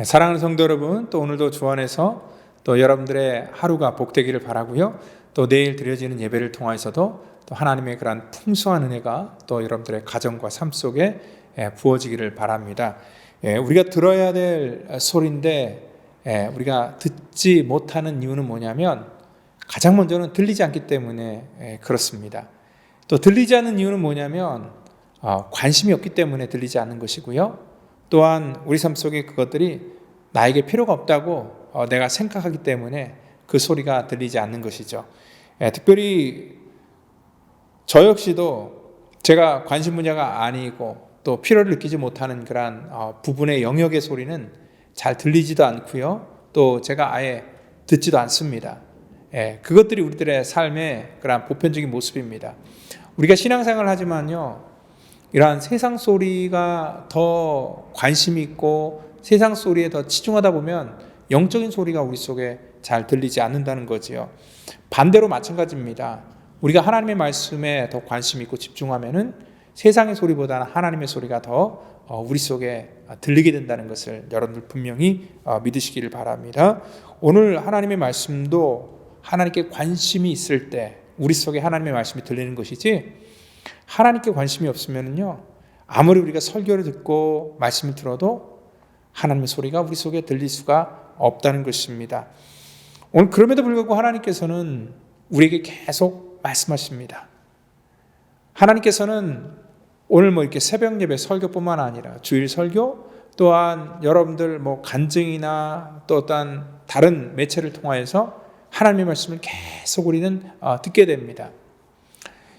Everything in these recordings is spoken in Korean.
사랑하는 성도 여러분, 또 오늘도 주 안에서 또 여러분들의 하루가 복되기를 바라고요. 또 내일 드려지는 예배를 통해서도 또 하나님의 그런 풍성한 은혜가 또 여러분들의 가정과 삶 속에 부어지기를 바랍니다. 우리가 들어야 될 소리인데 우리가 듣지 못하는 이유는 뭐냐면 가장 먼저는 들리지 않기 때문에 그렇습니다. 또 들리지 않는 이유는 뭐냐면 관심이 없기 때문에 들리지 않는 것이고요. 또한 우리 삶 속에 그것들이 나에게 필요가 없다고 내가 생각하기 때문에 그 소리가 들리지 않는 것이죠. 특별히 저 역시도 제가 관심 분야가 아니고 또 필요를 느끼지 못하는 그런 부분의 영역의 소리는 잘 들리지도 않고요. 또 제가 아예 듣지도 않습니다. 그것들이 우리들의 삶의 그런 보편적인 모습입니다. 우리가 신앙생활을 하지만요, 이러한 세상 소리가 더 관심이 있고 세상 소리에 더 치중하다 보면 영적인 소리가 우리 속에 잘 들리지 않는다는 거지요. 반대로 마찬가지입니다. 우리가 하나님의 말씀에 더 관심 있고 집중하면은 세상의 소리보다는 하나님의 소리가 더 우리 속에 들리게 된다는 것을 여러분들 분명히 믿으시기를 바랍니다. 오늘 하나님의 말씀도 하나님께 관심이 있을 때 우리 속에 하나님의 말씀이 들리는 것이지, 하나님께 관심이 없으면요, 아무리 우리가 설교를 듣고 말씀을 들어도 하나님의 소리가 우리 속에 들릴 수가 없다는 것입니다. 오늘 그럼에도 불구하고 하나님께서는 우리에게 계속 말씀하십니다. 하나님께서는 오늘 이렇게 새벽 예배 설교뿐만 아니라 주일 설교, 또한 여러분들 간증이나 또 어떤 다른 매체를 통하여서 하나님의 말씀을 계속 우리는 듣게 됩니다.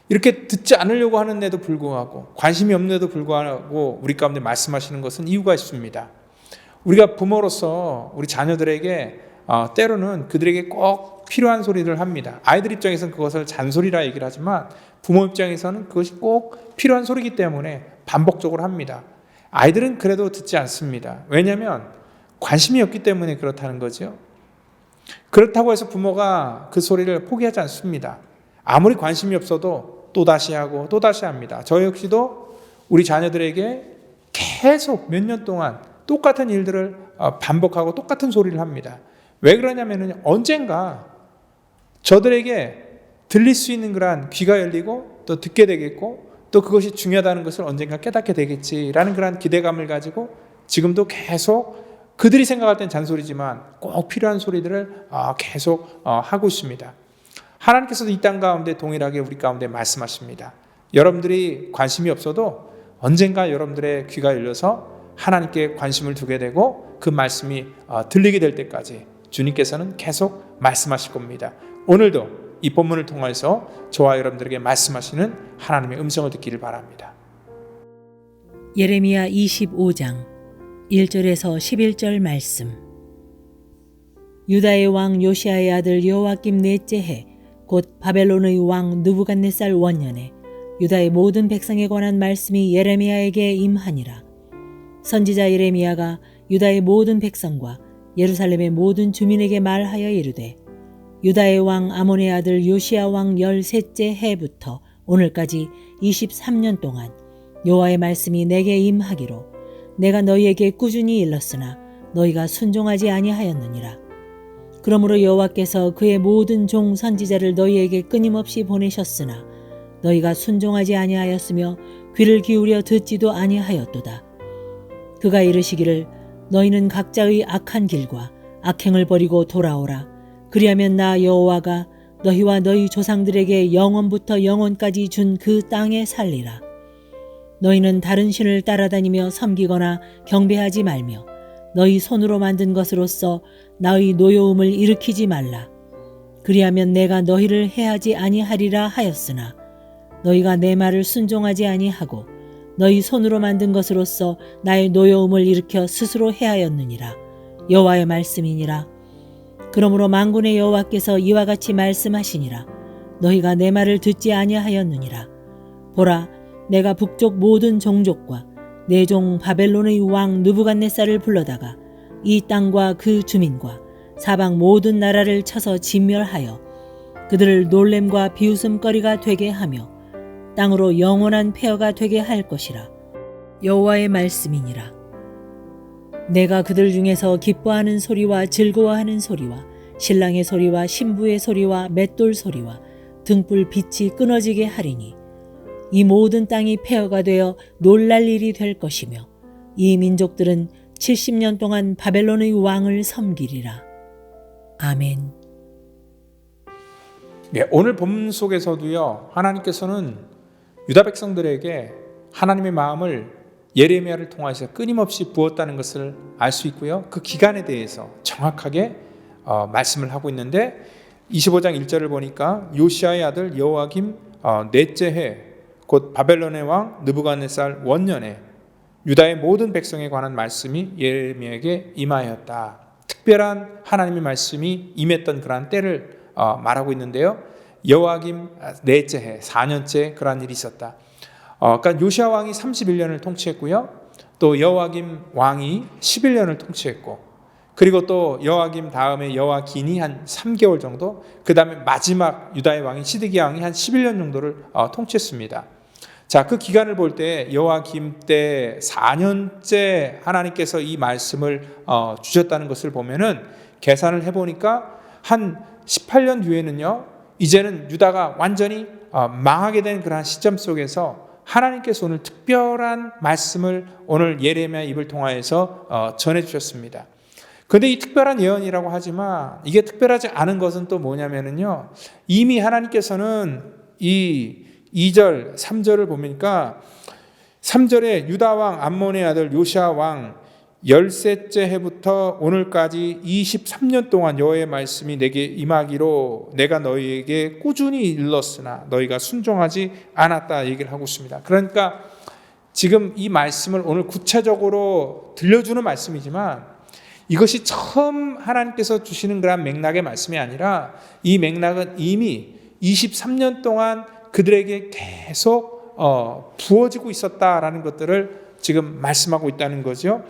이렇게 듣지 않으려고 하는데도 불구하고, 관심이 없는데도 불구하고 우리 가운데 말씀하시는 것은 이유가 있습니다. 우리가 부모로서 우리 자녀들에게 때로는 그들에게 꼭 필요한 소리를 합니다. 아이들 입장에서는 그것을 잔소리라 얘기를 하지만 부모 입장에서는 그것이 꼭 필요한 소리이기 때문에 반복적으로 합니다. 아이들은 그래도 듣지 않습니다. 왜냐하면 관심이 없기 때문에 그렇다는 거죠. 그렇다고 해서 부모가 그 소리를 포기하지 않습니다. 아무리 관심이 없어도 또다시 하고 또다시 합니다. 저 역시도 우리 자녀들에게 계속 몇 년 동안 똑같은 일들을 반복하고 똑같은 소리를 합니다. 왜 그러냐면 언젠가 저들에게 들릴 수 있는 그러한 귀가 열리고 또 듣게 되겠고 또 그것이 중요하다는 것을 언젠가 깨닫게 되겠지라는 그러한 기대감을 가지고 지금도 계속 그들이 생각할 땐 잔소리지만 꼭 필요한 소리들을 계속 하고 있습니다. 하나님께서도 이 땅 가운데 동일하게 우리 가운데 말씀하십니다. 여러분들이 관심이 없어도 언젠가 여러분들의 귀가 열려서 하나님께 관심을 두게 되고 그 말씀이 들리게 될 때까지 주님께서는 계속 말씀하실 겁니다. 오늘도 이 본문을 통해서 저와 여러분들에게 말씀하시는 하나님의 음성을 듣기를 바랍니다. 예레미야 25장 1절에서 11절 말씀. 유다의 왕 요시야의 아들 여호야김 넷째 해 곧 바벨론의 왕 느부갓네살 원년에 유다의 모든 백성에 관한 말씀이 예레미야에게 임하니라. 선지자 예레미야가 유다의 모든 백성과 예루살렘의 모든 주민에게 말하여 이르되, 유다의 왕 아몬의 아들 요시야 왕 13째 해부터 오늘까지 23년 동안 여호와의 말씀이 내게 임하기로 내가 너희에게 꾸준히 일렀으나 너희가 순종하지 아니하였느니라. 그러므로 여호와께서 그의 모든 종 선지자를 너희에게 끊임없이 보내셨으나 너희가 순종하지 아니하였으며 귀를 기울여 듣지도 아니하였도다. 그가 이르시기를 너희는 각자의 악한 길과 악행을 버리고 돌아오라. 그리하면 나 여호와가 너희와 너희 조상들에게 영원부터 영원까지 준 그 땅에 살리라. 너희는 다른 신을 따라다니며 섬기거나 경배하지 말며 너희 손으로 만든 것으로서 나의 노여움을 일으키지 말라. 그리하면 내가 너희를 해하지 아니하리라 하였으나 너희가 내 말을 순종하지 아니하고 너희 손으로 만든 것으로서 나의 노여움을 일으켜 스스로 해하였느니라. 여호와의 말씀이니라. 그러므로 만군의 여호와께서 이와 같이 말씀하시니라. 너희가 내 말을 듣지 아니하였느니라. 보라, 내가 북쪽 모든 종족과 내 종 바벨론의 왕 느부갓네살을 불러다가 이 땅과 그 주민과 사방 모든 나라를 쳐서 진멸하여 그들을 놀램과 비웃음거리가 되게 하며 땅으로 영원한 폐허가 되게 할 것이라. 여호와의 말씀이니라. 내가 그들 중에서 기뻐하는 소리와 즐거워하는 소리와 신랑의 소리와 신부의 소리와 맷돌 소리와 등불 빛이 끊어지게 하리니 이 모든 땅이 폐허가 되어 놀랄 일이 될 것이며 이 민족들은 70년 동안 바벨론의 왕을 섬기리라. 아멘. 네, 오늘 본문 속에서도요, 하나님께서는 유다 백성들에게 하나님의 마음을 예레미야를 통해서 끊임없이 부었다는 것을 알 수 있고요. 그 기간에 대해서 정확하게 말씀을 하고 있는데 25장 1절을 보니까 요시아의 아들 여호와김 넷째 해 곧 바벨론의 왕 느부갓네살 원년에 유다의 모든 백성에 관한 말씀이 예레미야에게 임하였다. 특별한 하나님의 말씀이 임했던 그러한 때를 말하고 있는데요. 여호와김 넷째 해 4년째 그러한 일이 있었다. 그러니까 요시아 왕이 31년을 통치했고요. 또 여호와김 왕이 11년을 통치했고, 그리고 또 여호와김 다음에 여호와긴이 한 3개월 정도, 그 다음에 마지막 유다의 왕이 시드기야 왕이 한 11년 정도를 통치했습니다. 자, 그 기간을 볼 때 여호와김 때 4년째 하나님께서 이 말씀을 주셨다는 것을 보면은 계산을 해보니까 한 18년 뒤에는요, 이제는 유다가 완전히 망하게 된 그러한 시점 속에서 하나님께서 오늘 특별한 말씀을 오늘 예레미야 입을 통하여서 전해주셨습니다. 그런데 이 특별한 예언이라고 하지만 이게 특별하지 않은 것은 또 뭐냐면요, 이미 하나님께서는 이 2절, 3절을 보니까 3절에 유다 왕 암몬의 아들 요시아 왕 13째 해부터 오늘까지 23년 동안 여호와의 말씀이 내게 임하기로 내가 너희에게 꾸준히 일렀으나 너희가 순종하지 않았다 얘기를 하고 있습니다. 그러니까 지금 이 말씀을 오늘 구체적으로 들려주는 말씀이지만 이것이 처음 하나님께서 주시는 그런 맥락의 말씀이 아니라 이 맥락은 이미 23년 동안 그들에게 계속 부어지고 있었다라는 것들을 지금 말씀하고 있다는 거죠.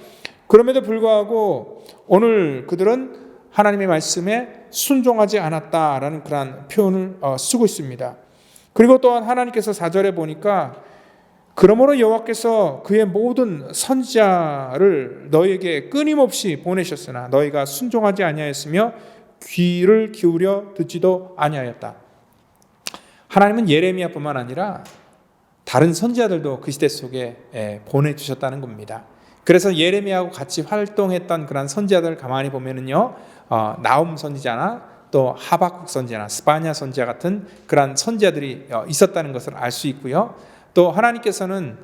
그럼에도 불구하고 오늘 그들은 하나님의 말씀에 순종하지 않았다라는 그런 표현을 쓰고 있습니다. 그리고 또한 하나님께서 4절에 보니까 그러므로 여호와께서 그의 모든 선지자를 너희에게 끊임없이 보내셨으나 너희가 순종하지 아니하였으며 귀를 기울여 듣지도 아니하였다. 하나님은 예레미야뿐만 아니라 다른 선지자들도 그 시대 속에 보내주셨다는 겁니다. 그래서 예레미야하고 같이 활동했던 그런 선지자들을 가만히 보면은요, 나움 선지자나 또 하박국 선지자나 스바냐 선지자 같은 그런 선지자들이 있었다는 것을 알 수 있고요. 또 하나님께서는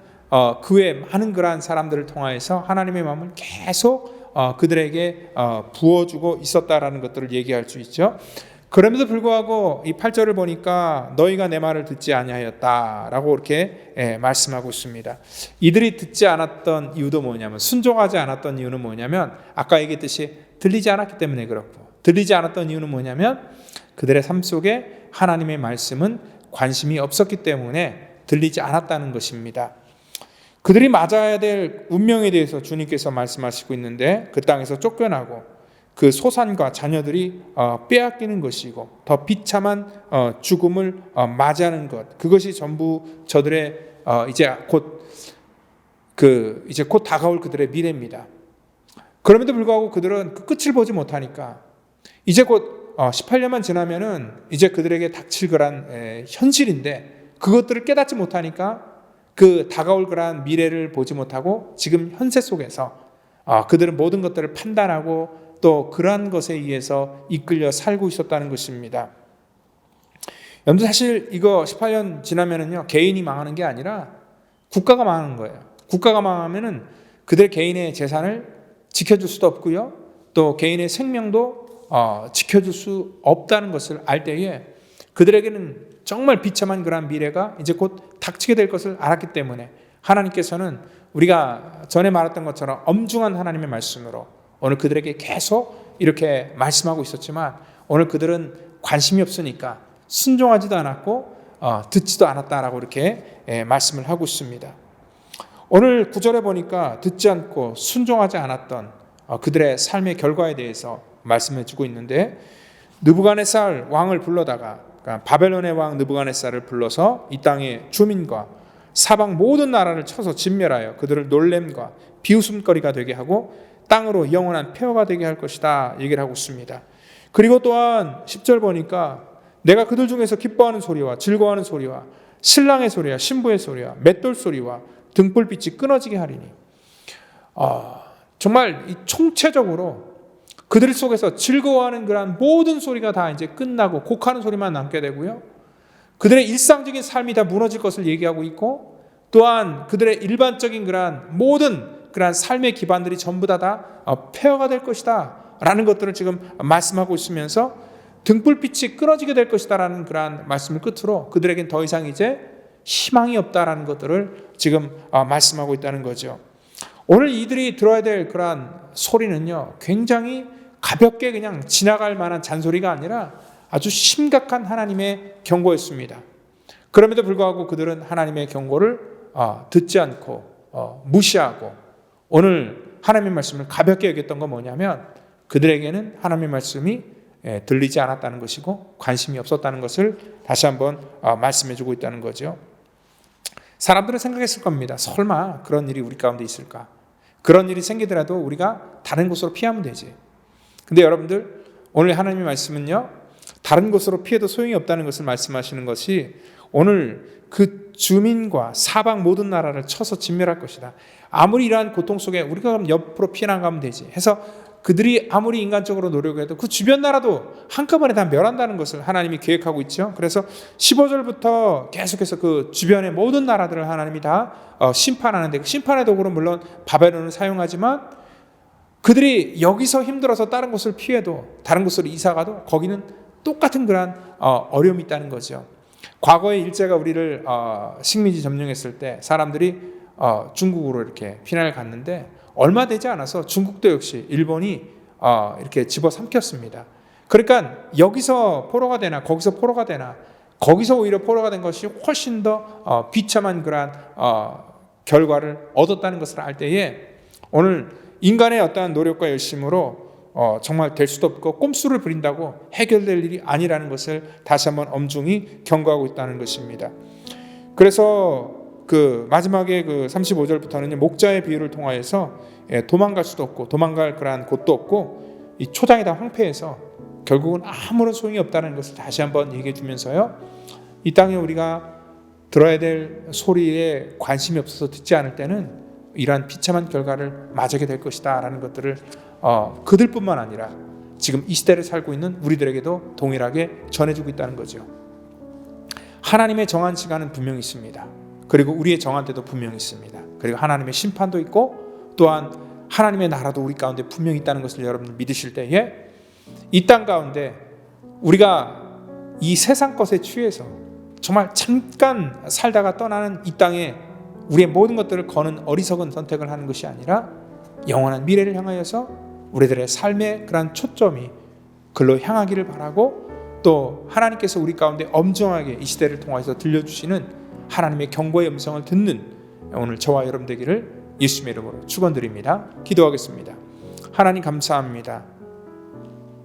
그 외 많은 그러한 사람들을 통하여서 하나님의 마음을 계속 그들에게 부어주고 있었다라는 것들을 얘기할 수 있죠. 그럼에도 불구하고 이 8절을 보니까 너희가 내 말을 듣지 아니하였다라고 이렇게 말씀하고 있습니다. 이들이 듣지 않았던 이유도 뭐냐면, 순종하지 않았던 이유는 뭐냐면 아까 얘기했듯이 들리지 않았기 때문에 그렇고, 들리지 않았던 이유는 뭐냐면 그들의 삶 속에 하나님의 말씀은 관심이 없었기 때문에 들리지 않았다는 것입니다. 그들이 맞아야 될 운명에 대해서 주님께서 말씀하시고 있는데 그 땅에서 쫓겨나고 그 소산과 자녀들이 빼앗기는 것이고 더 비참한 죽음을 맞이하는 것, 그것이 전부 저들의 이제 곧 다가올 그들의 미래입니다. 그럼에도 불구하고 그들은 그 끝을 보지 못하니까 이제 곧 18년만 지나면은 이제 그들에게 닥칠 그런 현실인데 그것들을 깨닫지 못하니까 그 다가올 그런 미래를 보지 못하고 지금 현세 속에서 그들은 모든 것들을 판단하고 또 그러한 것에 의해서 이끌려 살고 있었다는 것입니다. 여러분, 사실 이거 18년 지나면은요, 개인이 망하는 게 아니라 국가가 망하는 거예요. 국가가 망하면은 그들 개인의 재산을 지켜줄 수도 없고요, 또 개인의 생명도 지켜줄 수 없다는 것을 알 때에 그들에게는 정말 비참한 그러한 미래가 이제 곧 닥치게 될 것을 알았기 때문에 하나님께서는 우리가 전에 말했던 것처럼 엄중한 하나님의 말씀으로 오늘 그들에게 계속 이렇게 말씀하고 있었지만 오늘 그들은 관심이 없으니까 순종하지도 않았고 듣지도 않았다라고 이렇게 말씀을 하고 있습니다. 오늘 9절에 보니까 듣지 않고 순종하지 않았던 그들의 삶의 결과에 대해서 말씀해 주고 있는데, 느부갓네살 왕을 불러다가, 그러니까 바벨론의 왕 느부갓네살을 불러서 이 땅의 주민과 사방 모든 나라를 쳐서 진멸하여 그들을 놀램과 비웃음거리가 되게 하고 땅으로 영원한 폐허가 되게 할 것이다 얘기를 하고 있습니다. 그리고 또한 10절 보니까 내가 그들 중에서 기뻐하는 소리와 즐거워하는 소리와 신랑의 소리와 신부의 소리와 맷돌 소리와 등불빛이 끊어지게 하리니, 정말 이 총체적으로 그들 속에서 즐거워하는 그런 모든 소리가 다 이제 끝나고 곡하는 소리만 남게 되고요. 그들의 일상적인 삶이 다 무너질 것을 얘기하고 있고, 또한 그들의 일반적인 그러한 모든 그러한 삶의 기반들이 전부 다 폐허가 될 것이다 라는 것들을 지금 말씀하고 있으면서 등불빛이 끊어지게 될 것이다 라는 그러한 말씀을 끝으로 그들에겐 더 이상 이제 희망이 없다라는 것들을 지금 말씀하고 있다는 거죠. 오늘 이들이 들어야 될 그러한 소리는요, 굉장히 가볍게 그냥 지나갈 만한 잔소리가 아니라 아주 심각한 하나님의 경고였습니다. 그럼에도 불구하고 그들은 하나님의 경고를 듣지 않고 무시하고 오늘 하나님의 말씀을 가볍게 여겼던 건 뭐냐면, 그들에게는 하나님의 말씀이 들리지 않았다는 것이고 관심이 없었다는 것을 다시 한번 말씀해 주고 있다는 거죠. 사람들은 생각했을 겁니다. 설마 그런 일이 우리 가운데 있을까? 그런 일이 생기더라도 우리가 다른 곳으로 피하면 되지. 근데 여러분들, 오늘 하나님의 말씀은요, 다른 곳으로 피해도 소용이 없다는 것을 말씀하시는 것이, 오늘 그 주민과 사방 모든 나라를 쳐서 진멸할 것이다. 아무리 이러한 고통 속에 우리가 그럼 옆으로 피해나가면 되지 해서 그들이 아무리 인간적으로 노력해도 그 주변 나라도 한꺼번에 다 멸한다는 것을 하나님이 계획하고 있죠. 그래서 15절부터 계속해서 그 주변의 모든 나라들을 하나님이 다 심판하는데, 그 심판의 도구로 물론 바벨론을 사용하지만 그들이 여기서 힘들어서 다른 곳을 피해도, 다른 곳으로 이사가도 거기는 똑같은 그런 어려움이 있다는 거죠. 과거에 일제가 우리를 식민지 점령했을 때 사람들이 중국으로 이렇게 피난을 갔는데 얼마 되지 않아서 중국도 역시 일본이 이렇게 집어삼켰습니다. 그러니까 여기서 포로가 되나 거기서 포로가 되나, 거기서 오히려 포로가 된 것이 훨씬 더 비참한 그러한 결과를 얻었다는 것을 알 때에, 오늘 인간의 어떠한 노력과 열심으로 정말 될 수도 없고 꼼수를 부린다고 해결될 일이 아니라는 것을 다시 한번 엄중히 경고하고 있다는 것입니다. 그래서 그 마지막에 그 35절부터는 목자의 비유를 통하여서 도망갈 수도 없고 도망갈 그러한 곳도 없고 이 초장이 다 황폐해서 결국은 아무런 소용이 없다는 것을 다시 한번 얘기해 주면서요, 이 땅에 우리가 들어야 될 소리에 관심이 없어서 듣지 않을 때는 이러한 비참한 결과를 맞게 될 것이다 라는 것들을 그들뿐만 아니라 지금 이 시대를 살고 있는 우리들에게도 동일하게 전해주고 있다는 거죠. 하나님의 정한 시간은 분명히 있습니다. 그리고 우리의 정한 때도 분명히 있습니다. 그리고 하나님의 심판도 있고 또한 하나님의 나라도 우리 가운데 분명히 있다는 것을 여러분들 믿으실 때에, 이 땅 가운데 우리가 이 세상 것에 취해서 정말 잠깐 살다가 떠나는 이 땅에 우리의 모든 것들을 거는 어리석은 선택을 하는 것이 아니라 영원한 미래를 향하여서 우리들의 삶의 그런 초점이 글로 향하기를 바라고, 또 하나님께서 우리 가운데 엄정하게 이 시대를 통해서 들려주시는 하나님의 경고의 음성을 듣는 오늘 저와 여러분 되기를 예수님의 이름으로 축원드립니다. 기도하겠습니다. 하나님 감사합니다.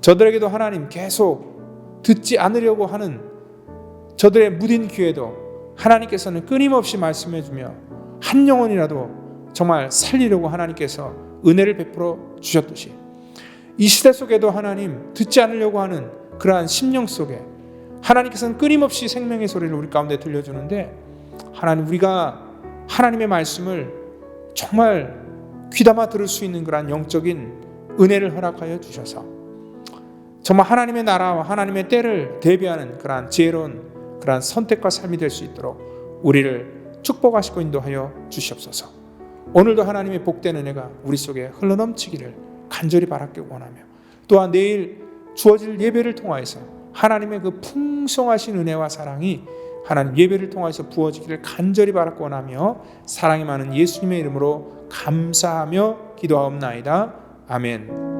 저들에게도 하나님 계속 듣지 않으려고 하는 저들의 무딘 귀에도 하나님께서는 끊임없이 말씀해 주며 한 영혼이라도 정말 살리려고 하나님께서 은혜를 베풀어 주셨듯이, 이 시대 속에도 하나님 듣지 않으려고 하는 그러한 심령 속에 하나님께서는 끊임없이 생명의 소리를 우리 가운데 들려주는데, 하나님, 우리가 하나님의 말씀을 정말 귀담아 들을 수 있는 그러한 영적인 은혜를 허락하여 주셔서 정말 하나님의 나라와 하나님의 때를 대비하는 그러한 지혜로운 그러한 선택과 삶이 될 수 있도록 우리를 축복하시고 인도하여 주시옵소서. 오늘도 하나님의 복된 은혜가 우리 속에 흘러넘치기를 간절히 바라기 원하며, 또한 내일 주어질 예배를 통하여서 하나님의 그 풍성하신 은혜와 사랑이 하나님 예배를 통해서 부어지기를 간절히 바라고 원하며, 사랑이 많은 예수님의 이름으로 감사하며 기도하옵나이다. 아멘.